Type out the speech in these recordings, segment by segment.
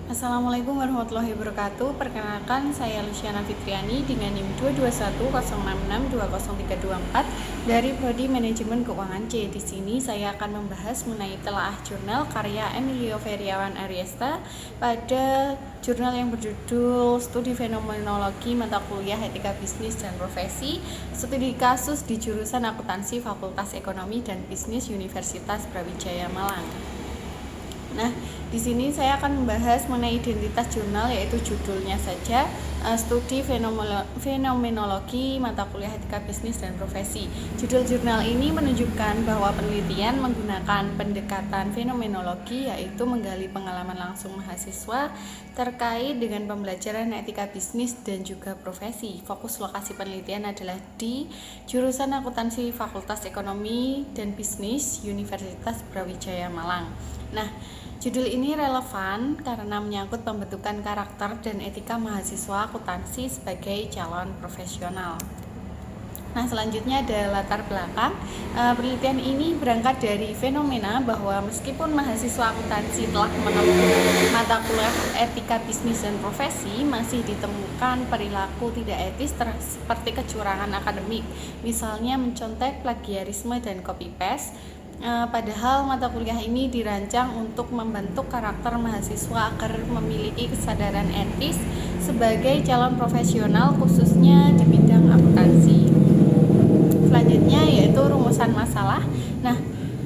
Assalamualaikum warahmatullahi wabarakatuh. Perkenalkan, saya Luciana Fitriani dengan NIM 22106620324 dari Prodi Manajemen Keuangan C. Di sini saya akan membahas mengenai telaah jurnal karya Emilio Feriawan Ariesta pada jurnal yang berjudul Studi Fenomenologi Mata Kuliah Etika Bisnis dan Profesi, studi kasus di jurusan Akuntansi Fakultas Ekonomi dan Bisnis Universitas Brawijaya Malang. Nah, di sini saya akan membahas mengenai identitas jurnal, yaitu judulnya saja Studi Fenomenologi Mata Kuliah Etika Bisnis dan Profesi. Judul jurnal ini menunjukkan bahwa penelitian menggunakan pendekatan fenomenologi, yaitu menggali pengalaman langsung mahasiswa terkait dengan pembelajaran etika bisnis dan juga profesi. Fokus lokasi penelitian adalah di jurusan Akuntansi Fakultas Ekonomi dan Bisnis Universitas Brawijaya Malang. Nah, judul ini relevan karena menyangkut pembentukan karakter dan etika mahasiswa akuntansi sebagai calon profesional. Nah, selanjutnya ada latar belakang. Penelitian ini berangkat dari fenomena bahwa meskipun mahasiswa akuntansi telah menempuh mata kuliah etika bisnis dan profesi, masih ditemukan perilaku tidak etis seperti kecurangan akademik, misalnya mencontek, plagiarisme, dan copy paste. Padahal mata kuliah ini dirancang untuk membentuk karakter mahasiswa agar memiliki kesadaran etis sebagai calon profesional, khususnya di bidang akuntansi. Selanjutnya yaitu rumusan masalah. Nah,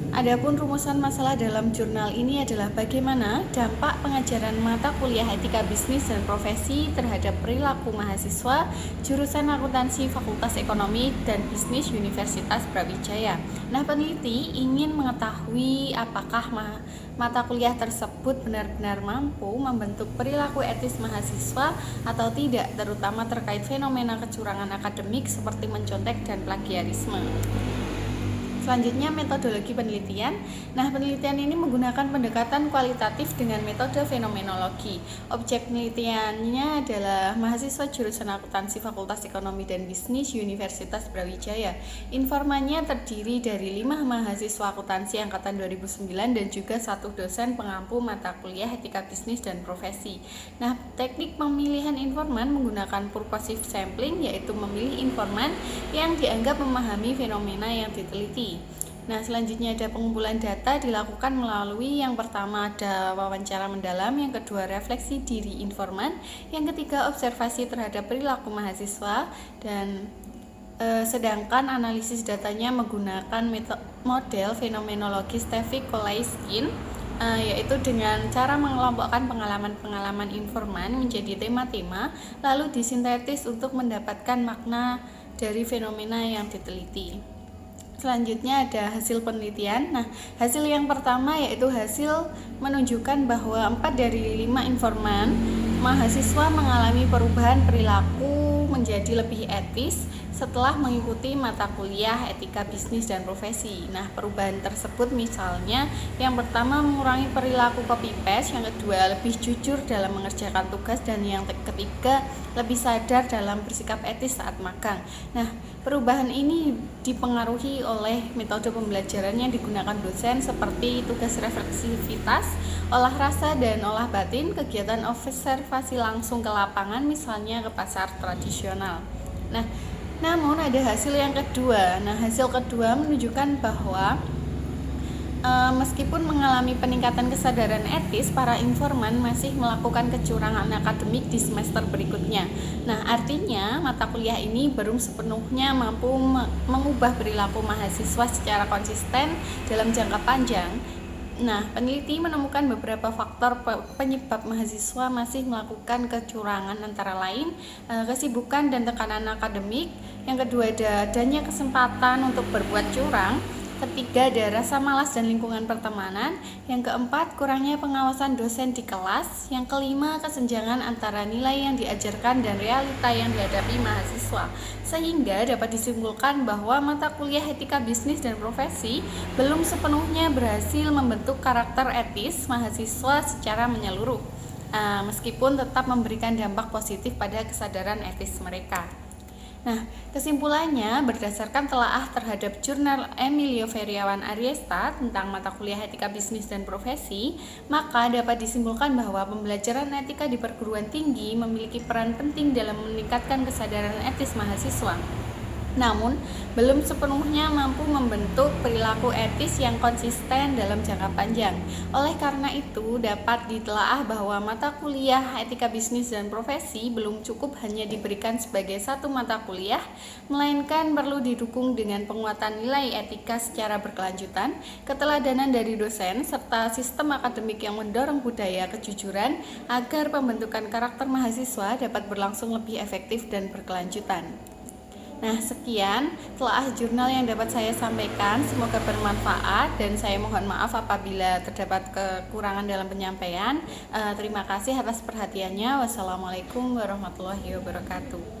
adapun rumusan masalah dalam jurnal ini adalah bagaimana dampak pengajaran mata kuliah etika bisnis dan profesi terhadap perilaku mahasiswa jurusan akuntansi Fakultas Ekonomi dan Bisnis Universitas Brawijaya. Nah, peneliti ingin mengetahui apakah mata kuliah tersebut benar-benar mampu membentuk perilaku etis mahasiswa atau tidak, terutama terkait fenomena kecurangan akademik seperti mencontek dan plagiarisme. Selanjutnya, metodologi penelitian. Nah, penelitian ini menggunakan pendekatan kualitatif dengan metode fenomenologi. Objek penelitiannya adalah mahasiswa jurusan akuntansi Fakultas Ekonomi dan Bisnis Universitas Brawijaya. Informannya terdiri dari 5 mahasiswa akuntansi angkatan 2009 dan juga 1 dosen pengampu mata kuliah etika bisnis dan profesi. Nah, teknik pemilihan informan menggunakan purposive sampling, yaitu memilih informan yang dianggap memahami fenomena yang diteliti. Nah, selanjutnya ada pengumpulan data dilakukan melalui yang pertama ada wawancara mendalam, yang kedua refleksi diri informan, yang ketiga observasi terhadap perilaku mahasiswa, dan sedangkan analisis datanya menggunakan model fenomenologi Stefik-Kolaiskin, yaitu dengan cara mengelompokkan pengalaman-pengalaman informan menjadi tema-tema lalu disintetis untuk mendapatkan makna dari fenomena yang diteliti. Selanjutnya ada hasil penelitian. Nah, hasil yang pertama yaitu hasil menunjukkan bahwa 4 dari 5 informan mahasiswa mengalami perubahan perilaku menjadi lebih etis setelah mengikuti mata kuliah etika bisnis dan profesi. Nah, perubahan tersebut misalnya yang pertama mengurangi perilaku copy paste, yang kedua lebih jujur dalam mengerjakan tugas, dan yang ketiga lebih sadar dalam bersikap etis saat magang. Nah, perubahan ini dipengaruhi oleh metode pembelajaran yang digunakan dosen seperti tugas refleksivitas, olah rasa, dan olah batin, kegiatan observasi langsung ke lapangan misalnya ke pasar tradisional. Nah, namun ada hasil yang kedua. Nah, hasil kedua menunjukkan bahwa meskipun mengalami peningkatan kesadaran etis, para informan masih melakukan kecurangan akademik di semester berikutnya. Nah, artinya mata kuliah ini belum sepenuhnya mampu mengubah perilaku mahasiswa secara konsisten dalam jangka panjang. Nah, peneliti menemukan beberapa faktor penyebab mahasiswa masih melakukan kecurangan, antara lain kesibukan dan tekanan akademik, yang kedua ada adanya kesempatan untuk berbuat curang, ketiga ada rasa malas dan lingkungan pertemanan, yang keempat kurangnya pengawasan dosen di kelas, yang kelima kesenjangan antara nilai yang diajarkan dan realita yang dihadapi mahasiswa. Sehingga dapat disimpulkan bahwa mata kuliah etika bisnis dan profesi belum sepenuhnya berhasil membentuk karakter etis mahasiswa secara menyeluruh, meskipun tetap memberikan dampak positif pada kesadaran etis mereka. Nah, kesimpulannya berdasarkan telaah terhadap jurnal Emilio Feriawan Ariesta tentang mata kuliah etika bisnis dan profesi, maka dapat disimpulkan bahwa pembelajaran etika di perguruan tinggi memiliki peran penting dalam meningkatkan kesadaran etis mahasiswa. Namun, belum sepenuhnya mampu membentuk perilaku etis yang konsisten dalam jangka panjang. Oleh karena itu, dapat ditelaah bahwa mata kuliah etika bisnis dan profesi belum cukup hanya diberikan sebagai satu mata kuliah, melainkan perlu didukung dengan penguatan nilai etika secara berkelanjutan, keteladanan dari dosen, serta sistem akademik yang mendorong budaya kejujuran agar pembentukan karakter mahasiswa dapat berlangsung lebih efektif dan berkelanjutan. Nah, sekian telaah jurnal yang dapat saya sampaikan. Semoga bermanfaat dan saya mohon maaf apabila terdapat kekurangan dalam penyampaian. Terima kasih atas perhatiannya. Wassalamualaikum warahmatullahi wabarakatuh.